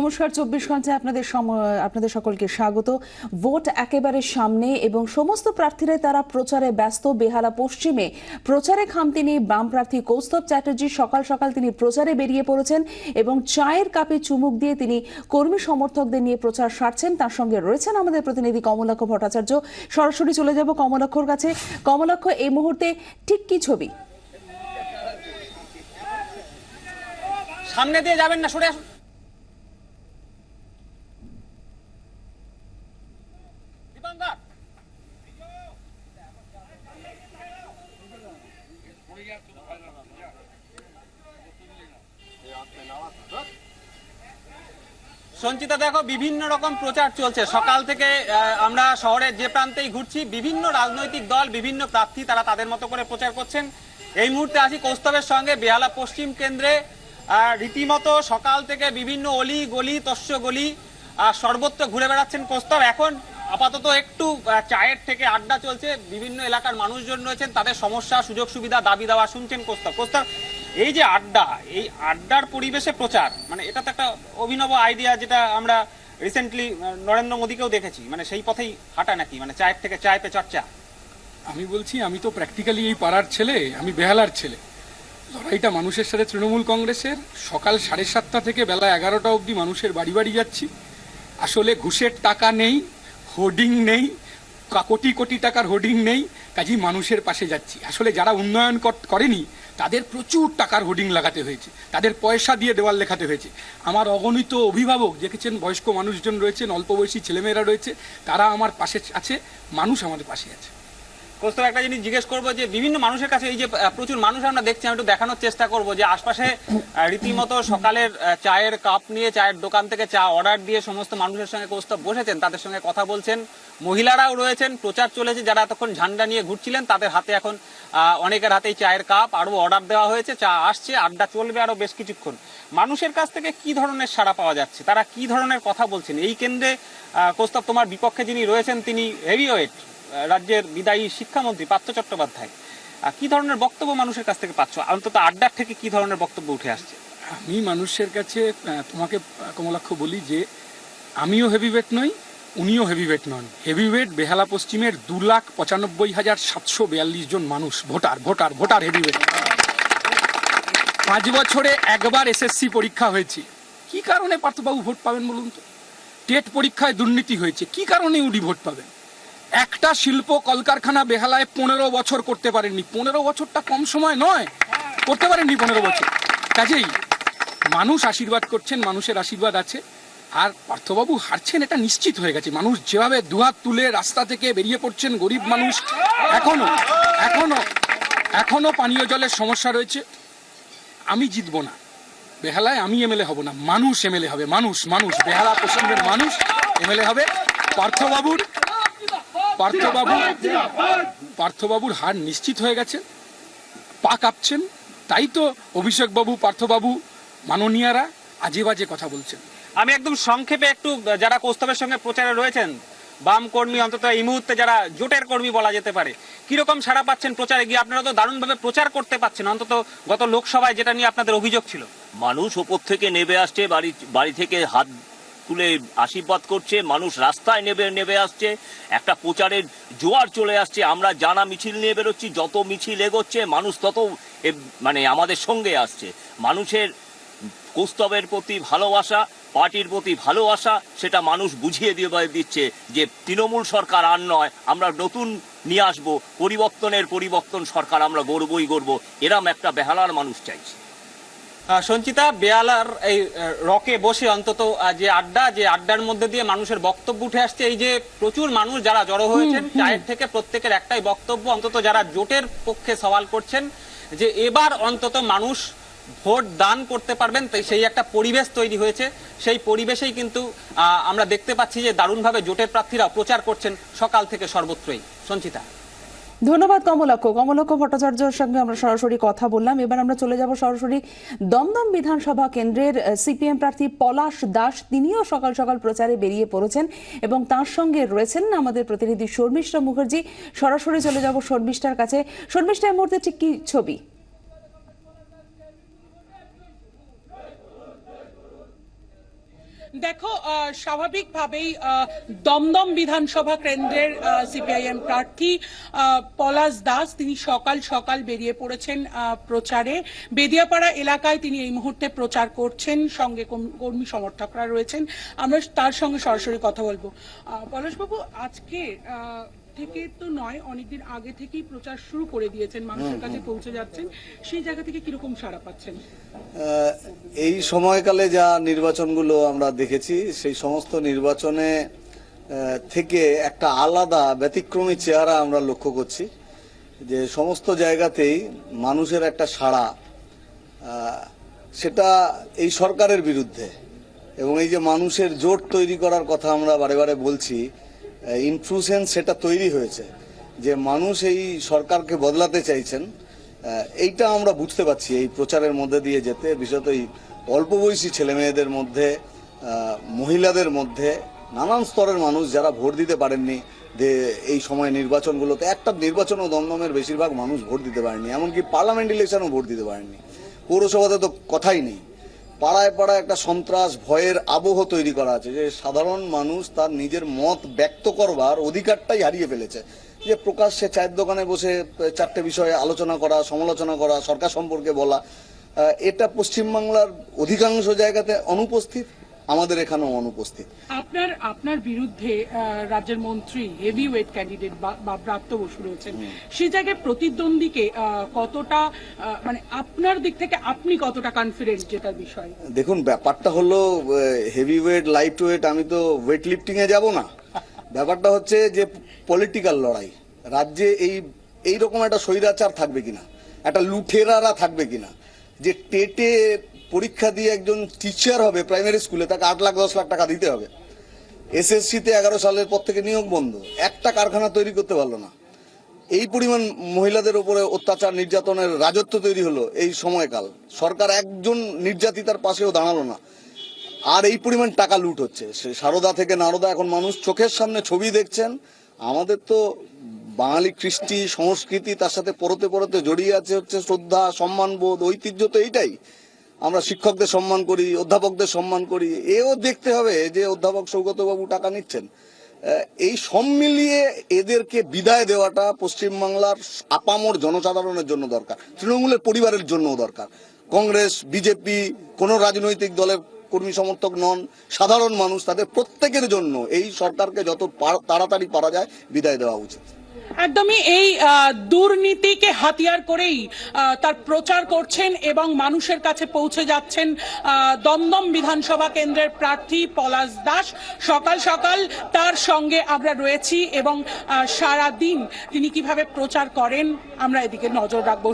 নমস্কার, 24 ঘন্টায় আপনাদের সকলকে স্বাগত। ভোট একেবারে সামনে এবং সমস্ত প্রার্থীরা তারা প্রচারে ব্যস্ত। বেহালা পশ্চিমে প্রচারে খামতি নেই বাম প্রার্থী কৌস্তব চ্যাটার্জি। সকাল সকাল তিনি প্রচারে বেরিয়ে পড়েছেন এবং চায়ের কাপে চুমুক দিয়ে তিনি কর্মী সমর্থকদের নিয়ে প্রচার সারছেন। তার সঙ্গে রয়েছেন আমাদের প্রতিনিধি কমলাক্ষ ভট্টাচার্য। সরাসরি চলে যাব কমলাক্ষর কাছে। কমলাক্ষ, এই মুহূর্তে ঠিক কি ছবি? সামনে দিয়ে যাবেন না, সরে আসুন। সঞ্চিতা, দেখো বিভিন্ন রকম প্রচার চলছে সকাল থেকে। আমরা শহরের যে প্রান্তেই ঘুরছি, বিভিন্ন রাজনৈতিক দল, বিভিন্ন প্রার্থী তারা তাদের মতো করে প্রচার করছেন। এই মুহূর্তে আছি কৌস্তবের সঙ্গে বেহালা পশ্চিম কেন্দ্রে। রীতিমতো সকাল থেকে বিভিন্ন অলি গলি তস্য গলি সর্বত্র ঘুরে বেড়াচ্ছেন কৌস্তব। এখন আপাতত একটু চায়ের থেকে আড্ডা চলছে, বিভিন্ন এলাকার মানুষজন রয়েছেন, তাদের সমস্যা সুযোগ সুবিধা দাবি দেওয়া শুনছেন কৌস্তব। এই যে আড্ডা, এই আড্ডার পরিবেশে প্রচার, মানে এটা তো একটা অভিনব আইডিয়া, যেটা আমরা রিসেন্টলি নরেন্দ্র মোদীকেও দেখেছি। মানে সেই পথেই হাঁটা নাকি, মানে চায়ের থেকে চায় পে চর্চা? আমি বলছি, আমি তো প্র্যাকটিক্যালি এই পাড়ার ছেলে, আমি বেহালার ছেলে। লড়াইটা মানুষের সাথে তৃণমূল কংগ্রেসের। সকাল 7:30 থেকে বেলা 11টা অবধি মানুষের বাড়ি বাড়ি যাচ্ছি। আসলে ঘুষের টাকা নেই, হোর্ডিং নেই, কোটি কোটি টাকার হোর্ডিং নেই, কাজেই মানুষের পাশে যাচ্ছি। আসলে যারা উন্নয়ন করেনি তাদের প্রচুর টাকার হোর্ডিং লাগাতে হয়েছে, তাদের পয়সা দিয়ে দেওয়াল লেখাতে হয়েছে। আমার অগণিত অভিভাবক দেখেছেন, বয়স্ক মানুষজন রয়েছেন, অল্প বয়সী ছেলেমেয়েরা রয়েছে, তারা আমার পাশে আছে, মানুষ আমাদের পাশে আছে। কৌস্তব, একটা জিনিস জিজ্ঞেস করবো যে বিভিন্ন মানুষের কাছে এই যে প্রচুর মানুষ আমরা দেখছি, আমি একটু দেখানোর চেষ্টা করবো যে আশপাশে রীতিমতো সকালের চায়ের কাপ নিয়ে চায়ের দোকান থেকে চা অর্ডার দিয়ে সমস্ত মানুষের সঙ্গে কৌস্তব বসেছেন, তাদের সঙ্গে কথা বলছেন। মহিলারাও রয়েছেন, প্রচার চলেছে। যারা এতক্ষণ ঝান্ডা নিয়ে ঘুরছিলেন তাদের হাতে এখন অনেকের হাতেই চায়ের কাপ, আরো অর্ডার দেওয়া হয়েছে, চা আসছে, আড্ডা চলবে আরো বেশ কিছুক্ষণ। মানুষের কাছ থেকে কি ধরনের সাড়া পাওয়া যাচ্ছে, তারা কি ধরনের কথা বলছেন? এই কেন্দ্রে কৌস্তব, তোমার বিপক্ষে যিনি রয়েছেন তিনি হেভিওয়েট, রাজ্যের বিদায়ী শিক্ষামন্ত্রী পার্থ চট্টোপাধ্যায়। কি ধরনের বক্তব্য মানুষের কাছ থেকে পাচ্ছ? অন্তত আড্ডার থেকে কি ধরনের বক্তব্য উঠে আসছে? আমি মানুষের কাছে তোমাকে কমলাক্ষ বলি যে আমিও হেভিওয়েট নই, উনিও হেভিওয়েট নন। হেভিওয়েট বেহালা পশ্চিমের 2,95,742 জন মানুষ, ভোটার হেভিওয়েট। 5 বছরে একবার এসএসসি পরীক্ষা হয়েছে। কি কারণে পার্থবাবু ভোট পাবেন বলুন তো? টেট পরীক্ষায় দুর্নীতি হয়েছে, কি কারণে উনি ভোট পাবেন? একটা শিল্প কলকারখানা বেহালায় 15 বছর করতে পারেননি। 15 বছরটা কম সময় নয়, করতে পারেননি 15 বছর। কাজেই মানুষ আশীর্বাদ করছেন, মানুষের আশীর্বাদ আছে। আর পার্থবাবু হারছেন এটা নিশ্চিত হয়ে গেছে। মানুষ যেভাবে দুহাত তুলে রাস্তা থেকে বেরিয়ে পড়ছেন, গরিব মানুষ, এখনো পানীয় জলের সমস্যা রয়েছে। আমি জিতবো না বেহালায়, আমি এমএলএ হব না, মানুষ এমএলএ হবে। মানুষ বেহালা পশ্চিমের মানুষ এমএলএ হবে। পার্থবাবুর হার নিশ্চিত হয়ে গেছে, পা কাঁপছেন। তাই তো অভিষেক বাবু, পার্থবাবু, মাননীয়ারা আজে বাজে কথা বলছেন। আমি একদম সংক্ষেপে একটু, যারা কৌস্তবের সঙ্গে প্রচারে রয়েছেন, বাম কর্মী, অন্তত এই মুহূর্তে যারা জোটের কর্মী বলা যেতে পারে, কিরকম সাড়া পাচ্ছেন প্রচারে গিয়ে? আপনারা তো দারুণভাবে প্রচার করতে পাচ্ছেন, অন্তত গত লোকসভায় যেটা নিয়ে আপনাদের অভিযোগ ছিল। মানুষ ওপর থেকে নেমে আসছে, বাড়ি থেকে হাত তুলে আশীর্বাদ করছে, মানুষ রাস্তায় নেমে আসছে, একটা প্রচারের জোয়ার চলে আসছে। আমরা জানা মিছিল নিয়ে বেরোচ্ছি, যত মিছিল এগোচ্ছে মানুষ তত মানে আমাদের সঙ্গে আসছে। মানুষের কৌস্তবের প্রতি ভালোবাসা, পার্টির প্রতি ভালোবাসা, সেটা মানুষ বুঝিয়ে দিচ্ছে যে তৃণমূল সরকার আর নয়, আমরা নতুন নিয়ে আসবো, পরিবর্তন সরকার আমরা গড়বো। এরম একটা বেহালার মানুষ চাইছে। সঞ্চিতা, বেহালার এই রকে বসে অন্তত যে আড্ডার মধ্যে দিয়ে মানুষের বক্তব্য উঠে আসছে, এই যে প্রচুর মানুষ যারা জড়ো হয়েছেন চায়ের থেকে, প্রত্যেকের একটাই বক্তব্য, অন্তত যারা জোটের পক্ষে সওয়াল করছেন যে এবার অন্তত মানুষ ভোট দান করতে পারবেন, তাই সেই একটা পরিবেশ তৈরি হয়েছে। সেই পরিবেশেই কিন্তু আমরা দেখতে পাচ্ছি যে দারুণভাবে জোটের প্রার্থীরা প্রচার করছেন সকাল থেকে সর্বত্রই। সঞ্চিতা, ধন্যবাদ কমলাক্ষ ভট্টাচার্যের সঙ্গে আমরা সরাসরি কথা বললাম। এবার আমরা চলে যাব সরাসরি দমদম বিধানসভা কেন্দ্রের সিপিএম প্রার্থী পলাশ দাস। তিনিও সকাল সকাল প্রচারে বেরিয়ে পড়েছেন এবং তার সঙ্গে রয়েছেন আমাদের প্রতিনিধি শর্মিষ্ঠা মুখার্জি। সরাসরি চলে যাব শর্মিষ্ঠার কাছে। শর্মিষ্ঠা, এই মুহূর্তে ঠিক কি ছবি? দেখো স্বাভাবিকভাবেই দমদম বিধানসভা কেন্দ্রের সিপিআইএম প্রার্থী পলাশ দাস তিনি সকাল সকাল বেরিয়ে পড়েছেন প্রচারে। বেদিয়াপাড়া এলাকায় তিনি এই মুহূর্তে প্রচার করছেন, সঙ্গে কর্মী সমর্থকরা রয়েছেন। আমরা তার সঙ্গে সরাসরি কথা বলবো। পলাশবাবু, আজকে থেকে তো নয়, অনেকদিন আগে থেকেই প্রচার শুরু করে দিয়েছেন, মানুষের কাছে পৌঁছে যাচ্ছেন, সেই জায়গা থেকে কিরকম সাড়া পাচ্ছেন? এই সময়কালে যা নির্বাচনগুলো আমরা দেখেছি, সেই সমস্ত নির্বাচনে থেকে একটা আলাদা ব্যতিক্রমী চেহারা আমরা লক্ষ্য করছি, যে সমস্ত জায়গাতেই মানুষের একটা সাড়া, সেটা এই সরকারের বিরুদ্ধে। এবং এই যে মানুষের জোট তৈরি করার কথা আমরা বারে বারে বলছি, ইনফ্লুয়েন্স সেটা তৈরি হয়েছে, যে মানুষ এই সরকারকে বদলাতে চাইছেন। এইটা আমরা বুঝতে পারছি এই প্রচারের মধ্যে দিয়ে যেতে, বিশেষত এই অল্প বয়সী ছেলে মেয়েদের মধ্যে, মহিলাদের মধ্যে, নানান স্তরের মানুষ যারা ভোট দিতে পারেননি। যে এই সময় নির্বাচনগুলোতে একটা নির্বাচনও দমদমের বেশিরভাগ মানুষ ভোট দিতে পারেননি, এমনকি পার্লামেন্ট ইলেকশনও ভোট দিতে পারেননি। পৌরসভাতে তো কথাই নেই। পাড়ায় পাড়ায় একটা সন্ত্রাস ভয়ের আবহ তৈরি করা আছে, যে সাধারণ মানুষ তার নিজের মত ব্যক্ত করবার অধিকারটাই হারিয়ে ফেলেছে। যে প্রকাশ্যে চায়ের দোকানে বসে চারটে বিষয়ে আলোচনা করা, সমালোচনা করা, সরকার সম্পর্কে বলা, এটা পশ্চিমবাংলার অধিকাংশ জায়গাতে অনুপস্থিত, আমাদের এখানেও অনুপস্থিত। আপনার বিরুদ্ধে রাজ্যের মন্ত্রী হেভি ওয়েট ক্যান্ডিডেট বা ব্রাত্য বসু রয়েছেন, সেই জায়গায় প্রতিদ্বন্দ্বীকে কতটা মানে আপনার দিক থেকে আপনি কতটা কনফিডেন্ট জেতার বিষয়ে? দেখুন, ব্যাপারটা হলো হেভি ওয়েট লাইট ওয়েট, আমি তো ওয়েট লিফটিং এ যাব না। ব্যাপারটা হচ্ছে যে পলিটিক্যাল লড়াই, রাজ্যে এই রকম একটা স্বৈরাচার থাকবে কিনা, একটা লুঠেরারা থাকবে কিনা, যে টেটে পরীক্ষা দিয়ে একজন টিচার হবে প্রাইমারি স্কুলে, তাকে 8 লাখ 10 লাখ টাকা দিতে হবে। এসএসসিতে 11 সালের পর থেকে নিয়োগ বন্ধ, একটা কারখানা তৈরি করতে পারলো না। এই পরিমাণ মহিলাদের উপরে অত্যাচার নির্যাতনের রাজত্ব তৈরি হলো এই সময়কাল, সরকার একজন নির্যাতিতার পাশেও দাঁড়ালো না। আর এই পরিমাণ টাকা লুট হচ্ছে, সে সারদা থেকে নারদা, এখন মানুষ চোখের সামনে ছবি দেখছেন। আমাদের তো বাঙালি কৃষ্টি সংস্কৃতি, তার সাথে পরতে পরতে জড়িয়ে আছে হচ্ছে শ্রদ্ধা, সম্মানবোধ, ঐতিহ্য। তো এইটাই আমরা শিক্ষকদের সম্মান করি, অধ্যাপকদের সম্মান করি। এও দেখতে হবে যে অধ্যাপক সৌগতবাবু টাকা নিচ্ছেন। এই সব মিলিয়ে এদেরকে বিদায় দেওয়াটা পশ্চিমবাংলার আপামর জনসাধারণের জন্য দরকার, তৃণমূলের পরিবারের জন্যও দরকার। কংগ্রেস, বিজেপি, কোন রাজনৈতিক দলের কর্মী সমর্থক নন, সাধারণ মানুষ, তাদের প্রত্যেকের জন্য এই সরকারকে যত তাড়াতাড়ি পারা যায় বিদায় দেওয়া উচিত। একদমই এই দুর্নীতিকে হাতিয়ার করেই তার প্রচার করছেন এবং মানুষের কাছে পৌঁছে যাচ্ছেন দমদম বিধানসভা কেন্দ্রের প্রার্থী পলাশ দাস। সকাল সকাল তার সঙ্গে আমরা রয়েছি এবং সারা দিন তিনি কিভাবে প্রচার করেন আমরা এদিকে নজর রাখবো।